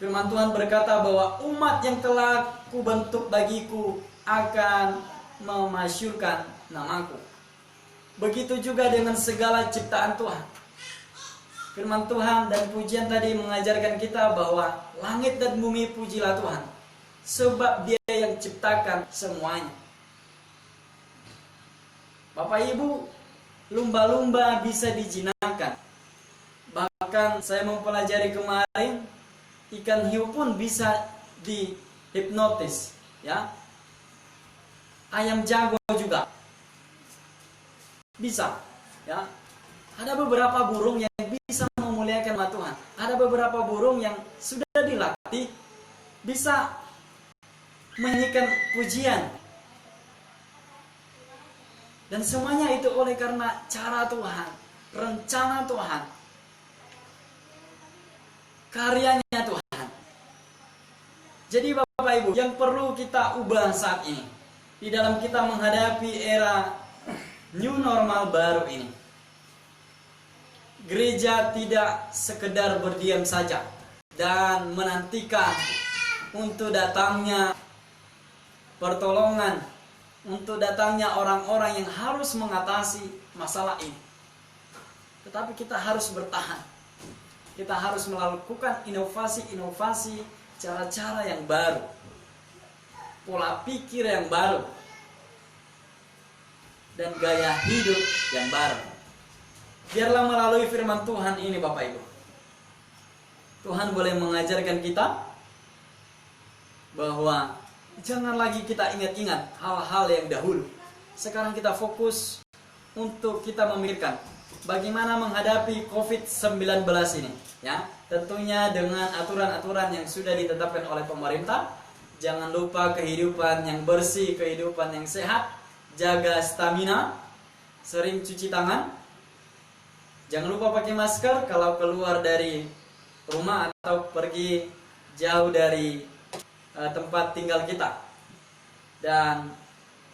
B: Firman Tuhan berkata bahwa umat yang telah kubentuk bagiku akan memasyurkan namaku. Begitu juga dengan segala ciptaan Tuhan. Firman Tuhan dan pujian tadi mengajarkan kita bahwa langit dan bumi pujilah Tuhan, sebab Dia yang ciptakan semuanya. Bapak Ibu, lumba-lumba bisa dijinakan. Bahkan saya mempelajari kemarin, ikan hiu pun bisa dihipnotis, ya. Ayam jago juga bisa, ya. Ada beberapa burung yang bisa memuliakan nama Tuhan. Ada beberapa burung yang sudah dilatih bisa menyanyikan pujian. Dan semuanya itu oleh karena cara Tuhan, rencana Tuhan, karyanya Tuhan. Jadi Bapak Ibu, yang perlu kita ubah saat ini, di dalam kita menghadapi era new normal baru ini. Gereja tidak sekedar berdiam saja dan menantikan untuk datangnya pertolongan, untuk datangnya orang-orang yang harus mengatasi masalah ini. Tetapi kita harus bertahan. Kita harus melakukan inovasi-inovasi, cara-cara yang baru, pola pikir yang baru, dan gaya hidup yang baru. Biarlah melalui firman Tuhan ini Bapak Ibu, Tuhan boleh mengajarkan kita bahwa jangan lagi kita ingat-ingat hal-hal yang dahulu. Sekarang kita fokus untuk kita memikirkan bagaimana menghadapi COVID-19 ini, ya. Tentunya dengan aturan-aturan yang sudah ditetapkan oleh pemerintah. Jangan lupa kehidupan yang bersih, kehidupan yang sehat, jaga stamina, sering cuci tangan. Jangan lupa pakai masker kalau keluar dari rumah atau pergi jauh dari tempat tinggal kita. Dan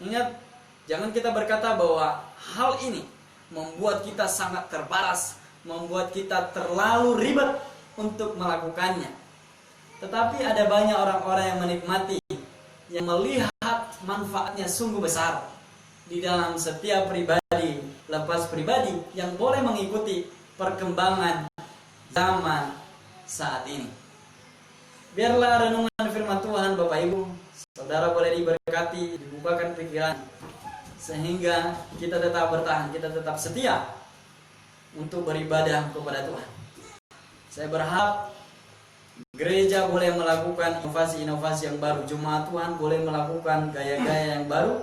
B: ingat, jangan kita berkata bahwa hal ini membuat kita sangat terbatas, membuat kita terlalu ribet untuk melakukannya. Tetapi ada banyak orang-orang yang menikmati, yang melihat manfaatnya sungguh besar di dalam setiap pribadi, lepas pribadi yang boleh mengikuti perkembangan zaman saat ini. Biarlah renungan firman Tuhan Bapak Ibu, saudara boleh diberkati, dibukakan pikiran, sehingga kita tetap bertahan, kita tetap setia untuk beribadah kepada Tuhan. Saya berharap gereja boleh melakukan inovasi-inovasi yang baru, jemaat Tuhan boleh melakukan gaya-gaya yang baru,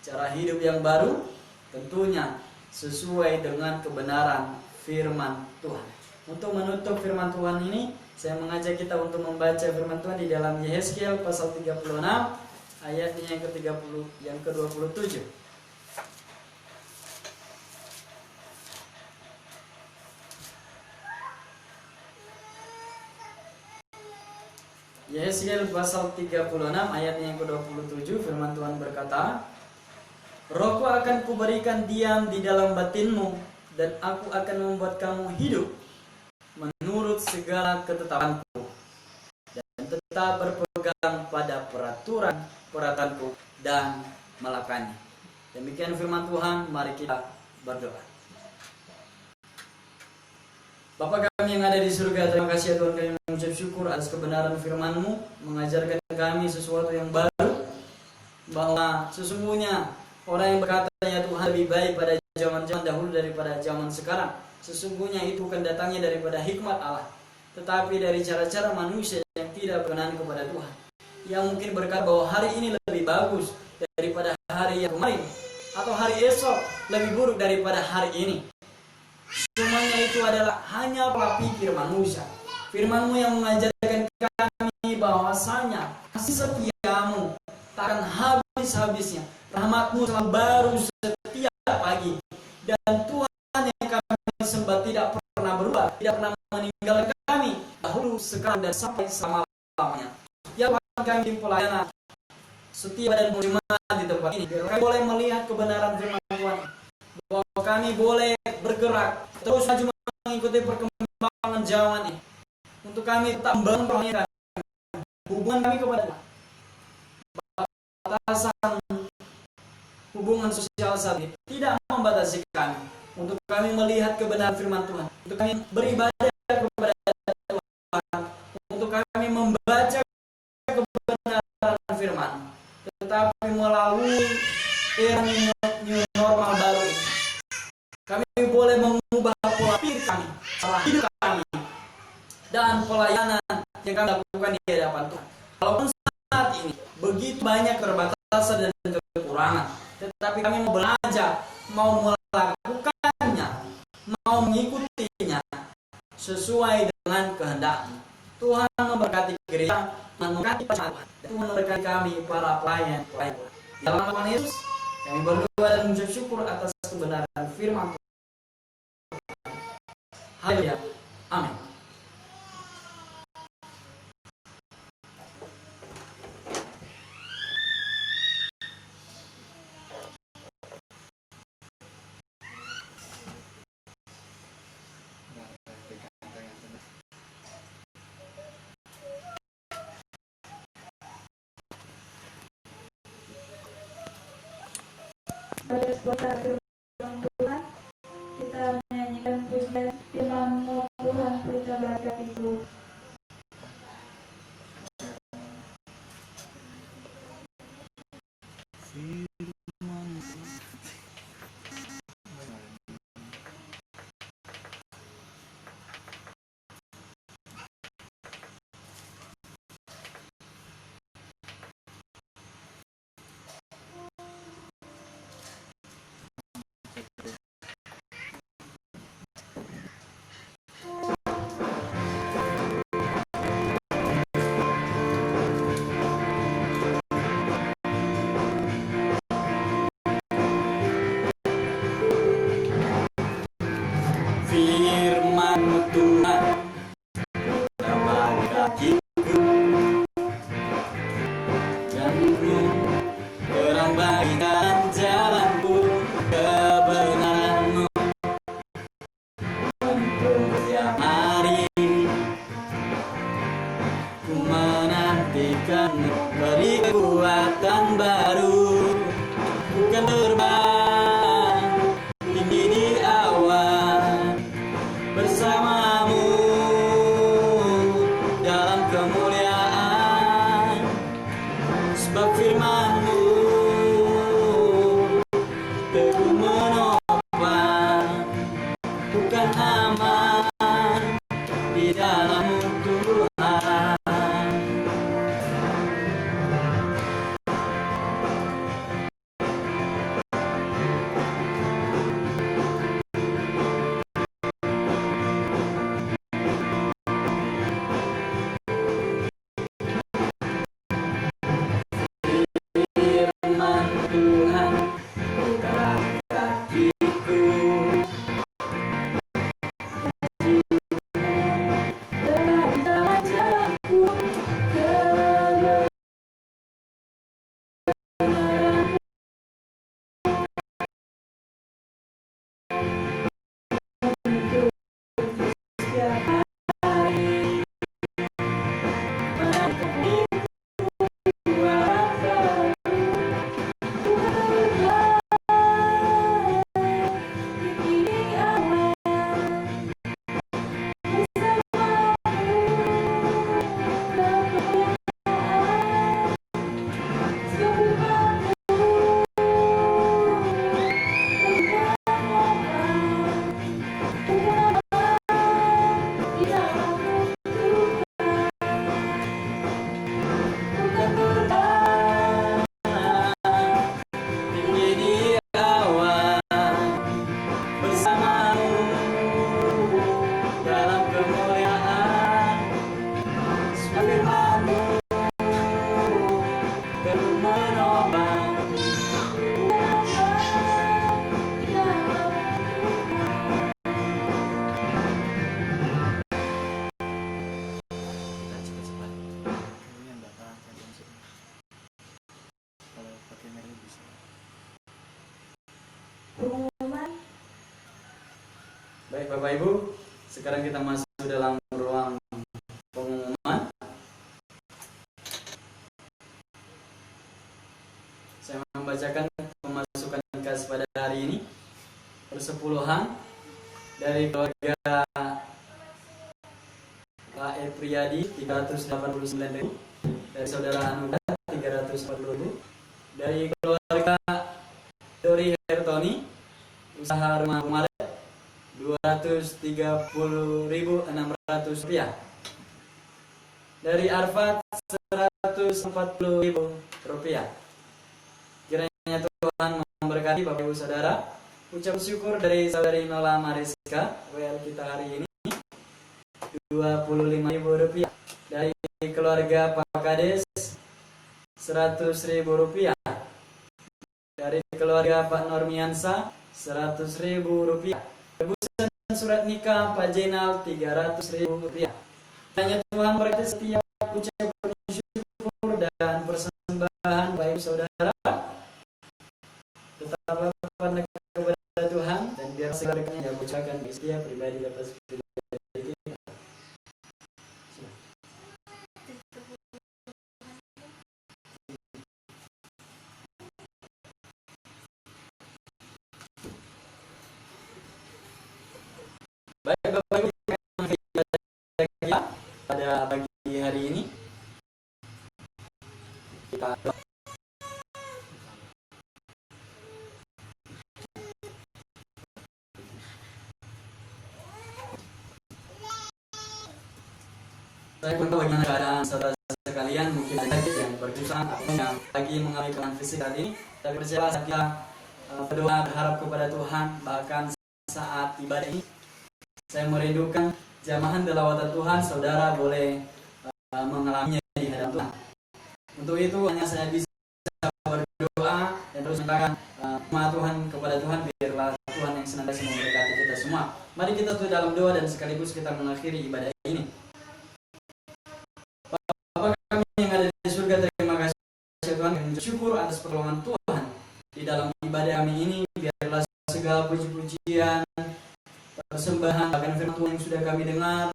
B: cara hidup yang baru, tentunya sesuai dengan kebenaran firman Tuhan. Untuk menutup firman Tuhan ini, saya mengajak kita untuk membaca firman Tuhan di dalam Yehezkiel pasal 36 ayatnya yang ke-27. Yehezkiel pasal 36 ayatnya yang ke-27, firman Tuhan berkata, Rohku akan kuberikan diam di dalam batinmu, dan aku akan membuat kamu hidup menurut segala ketetapanku, dan tetap berpegang pada peraturan-peraturanku dan melakukannya. Demikian firman Tuhan, mari kita berdoa. Bapa kami yang ada di surga, terima kasih ya Tuhan, kami mengucap syukur atas kebenaran firman-Mu, mengajarkan kami sesuatu yang baru, bahwa sesungguhnya orang yang berkata ya Tuhan lebih baik pada zaman-zaman dahulu daripada zaman sekarang. Sesungguhnya itu bukan datangnya daripada hikmat Allah, tetapi dari cara-cara manusia yang tidak berkenan kepada Tuhan, yang mungkin berkata bahwa hari ini lebih bagus daripada hari yang kemarin, atau hari esok lebih buruk daripada hari ini. Semuanya itu adalah hanya pola pikir manusia. Firman-Mu yang mengajarkan kami bahwasanya kasih setiamu tak akan habis-habisnya, rahmat-Mu selalu baru setiap pagi, dan Tuhan yang kami sembah tidak pernah berubah, tidak pernah meninggalkan kami dahulu, sekarang, dan sampai selama-lamanya. Ya Tuhan, kami di pelayanan setia dan jemaat di tempat ini, kami boleh melihat kebenaran firman Tuhan, bahwa kami boleh bergerak terus maju mengikuti perkembangan zaman ini, untuk kami tetap membangun hubungan kami kepada Tuhan, batasan hubungan sosial saat ini tidak membatasi kami, untuk kami melihat kebenaran firman Tuhan, untuk kami beribadah kepada Tuhan, untuk kami membaca kebenaran firman. Tetapi melalui era new normal baru ini, kami boleh mengubah pola pikir kami, pola hidup kami, dan pelayanan yang kami lakukan di hadapan Tuhan. Walaupun saat ini begitu banyak keterbatasan dan kekurangan, tetapi kami mau belajar, mau melakukannya, mau mengikutinya sesuai dengan kehendak-Mu. Tuhan memberkati gereja, Tuhan memberkati jemaat, Tuhan memberkati kami para pelayan. Dalam nama Yesus, kami berdoa dan mengucap syukur atas kebenaran firman Tuhan. Haleluya. Amin.
A: pada seputar firman Tuhan, kita menyanyikan pujian firman-Mu Tuhan, berita berkat itu.
B: Firman-Mu Tuhan, tapak kakiku, dan ku terang bagikan jalanku, kebenaran-Mu untuk tiap hari. Ku menantikan, beri kekuatan baru, bukan terbang tinggi di awan, bersamamu dalam kemuliaan. Sebab firman-Mu teguh menopang, bukan aman di dalam-Mu Tuhan. Firman Tuhan, tapak kakiku,
A: Tetap di dalam jalanku, kebenaran-Mu untuk setiap hari. Menantikan kekuatan baru, bukan terbang tinggi di awan,
B: tinggi di awan, bersamamu dalam kemuliaan. Sebab firman-Mu teguh menopang,
C: Kayaknya nggak tahan kan maksudnya. Kalau pakai media bisa.
A: pengumuman.
B: Baik Bapak Ibu, sekarang kita masuk dalam ruang pengumuman. Saya membacakan pemasukan kas pada hari ini. Persepuluhan dari keluarga Pak E. Priyadi 389.000, dari saudara Anuda 340.000, dari keluarga Dori Hertoni usaha rumah Kumaret 230.600 rupiah, dari Arfat 140.000 rupiah. Kiranya Tuhan memberkati Bapak Ibu Saudara. Ucap syukur dari saudari Nola Mariska WL kita hari ini 25.000 rupiah, dari keluarga Pak Kades 100.000 rupiah, dari keluarga Pak Normiansa 100.000 rupiah, tebusan surat nikah Pak Jenal 300.000 rupiah. Kiranya Tuhan berkati setiap ucapan syukur dan persembahan Bapak Ibu Saudara. Tetaplah pandang kepada Tuhan, dan biar segala yang ucapkan bagi setiap pribadi atas pribadi kita. Baik Bapak Ibu, kita pada pagi hari ini kita saya pun tahu bagaimana keadaan saudara sekalian, mungkin ada yang berjuang atau yang lagi mengalami kelelahan fisik saat ini. Tapi percaya saat kita berdoa berharap kepada Tuhan, bahkan saat ibadah ini saya merindukan jamahan delawatan Tuhan, saudara boleh mengalaminya di hadapan Tuhan. Untuk itu hanya saya bisa berdoa dan terus mintakan doa Tuhan kepada Tuhan, biarlah Tuhan yang senantiasa memberkati kita semua. Mari kita tuh dalam doa dan sekaligus kita mengakhiri ibadah ini. Bapa kami yang ada di surga, terima kasih Tuhan, kami bersyukur atas pertolongan Tuhan di dalam ibadah kami ini. Biarlah segala puji-pujian, persembahan, bahkan firman Tuhan yang sudah kami dengar,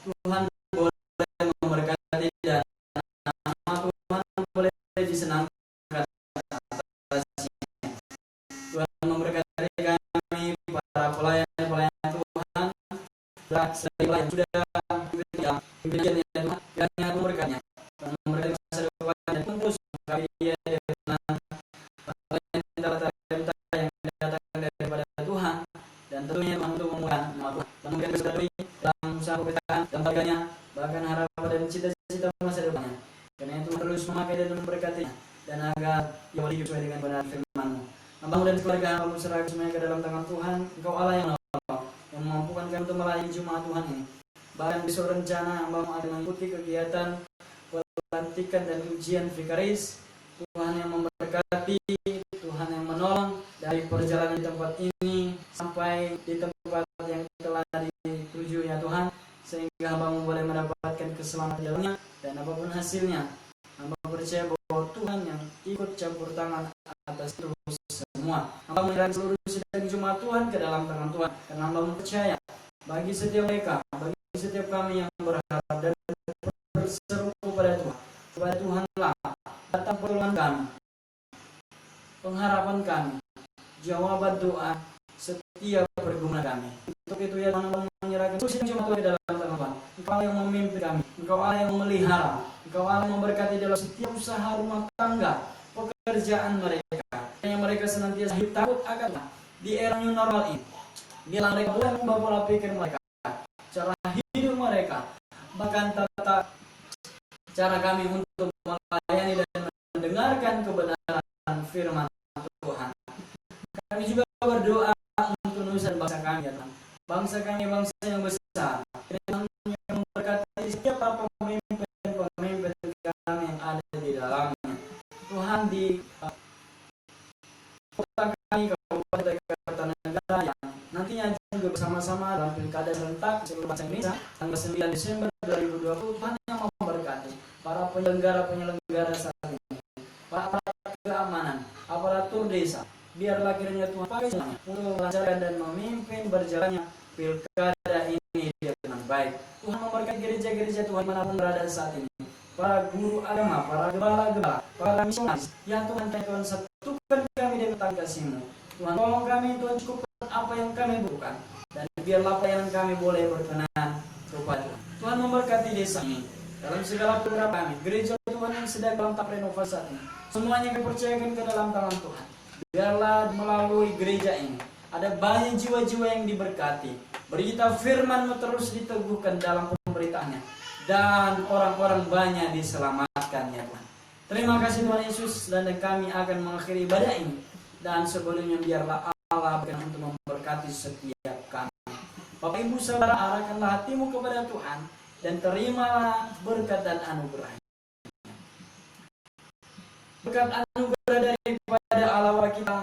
B: Tuhan boleh memberkati dan nama Tuhan boleh disenangkan atasnya. Tuhan memberkati kami, para pelayan-pelayan Tuhan, yang sudah diberikan Tuhan, kiranya Tuhan berkatnya, Tuhan memberkati masa depan dan terus kami dia dengan talenta yang datang daripada Tuhan, dan tentunya untuk memuliakan nama Tuhan, memberikan kesudahan dalam usaha pekerjaan dan bagiannya, bahkan harapan dan cita-cita masa depannya. Karena itu terus memakai dan memberkatinya, dan agar ia boleh sesuai dengan benar firman-Mu. Hamba-Mu dan keluarga Hamba-Mu serahkan semuanya ke dalam tangan Tuhan. Engkau Allah yang menolong, yang memampukan kami untuk melayani Jumat Tuhan ini. Bahkan besok rencana Hamba-Mu akan mengikuti kegiatan pelantikan dan ujian vikaris. Tuhan yang memberkati, Tuhan yang menolong dari perjalanan di tempat ini sampai di tempat yang telah dituju ya Tuhan, sehingga Hamba-Mu boleh mendapatkan keselamatan jalannya, dan apapun hasilnya Hamba percaya bahwa Tuhan yang ikut campur tangan atas terus semua. Hamba menyerahkan seluruh sidang Jumat Tuhan ke dalam tangan Tuhan, karena Hamba percaya bagi setiap mereka, bagi setiap kami yang berharap dan berseru kepada Tuhanlah datang pertolongan kami, pengharapan kami, jawaban doa setiap pergumulan kami. Untuk itu ya Tuhan, menyerahkan seluruh Jumat Tuhan ke dalam tangan Tuhan. Engkau yang memimpin kami, Engkau Allah yang memelihara, Engkau Allah yang memberkati dalam setiap usaha rumah tangga, pekerjaan mereka, yang mereka senantiasa hidup takut akan di era new normal ini. Biarlah mereka boleh mengubah pola pikir mereka, cara hidup mereka, bahkan tata cara kami untuk melayani dan mendengarkan kebenaran firman Tuhan. Kami juga berdoa untuk nusa dan bangsa kami ya Tuhan. Bangsa kami bangsa yang besar, yang memberkati setiap para pemimpin kami yang ada di dalamnya. Tuhan di kota kami, Kabupaten Kartanegara, yang nantinya juga bersama-sama dalam pilkada serentak seluruh bangsa Indonesia tanggal 9 Desember 2020. Tuhan yang memberkati para penyelenggara saat ini, para aparat keamanan, aparatur desa. Biarlah kiranya Tuhan pakai semuanya untuk melancarkan dan memimpin berjalannya pilkada ini dengan baik. Tuhan memberkati gereja-gereja Tuhan manapun berada saat ini, para guru agama, para gembala-gembala, para misionaris yang Tuhan satukan kami dengan tangan kasih-Mu. Tuhan tolong kami, Tuhan cukupkan apa yang kami butuhkan, dan biarlah pelayanan kami boleh berkenan kepada Tuhan. Tuhan memberkati desa ini dalam segala program kami, gereja Tuhan yang sedang dalam tahap renovasi saat ini, semuanya dipercayakan ke dalam tangan Tuhan. Biarlah melalui gereja ini ada banyak jiwa-jiwa yang diberkati, berita firman-Mu terus diteguhkan dalam pemberitaannya, dan orang-orang banyak diselamatkan ya Tuhan. Terima kasih Tuhan Yesus, dan kami akan mengakhiri ibadah ini, dan sebelumnya biarlah Allah berkenan untuk memberkati setiap kami. Bapak Ibu Saudara, arahkanlah hatimu kepada Tuhan dan terimalah berkat dan anugerah. Berkat anugerah daripada Allah kita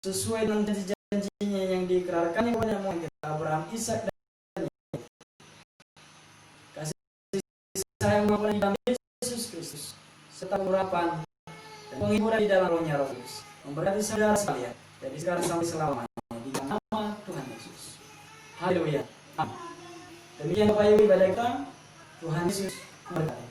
B: sesuai dengan janji-janjinya yang diikrarkan kepada kita Abraham, Ishak dan Yakub. Kasih sayang Bapa di dalam Yesus Kristus, serta urapan dan penghiburan di dalam Roh-Nya Roh Kudus memberkati saudara sekalian dari sekarang sampai selamanya di dalam nama Tuhan Yesus. Haleluya. Amin. Demikian Bapak Ibu ibadah kita. Tuhan Yesus memberkati.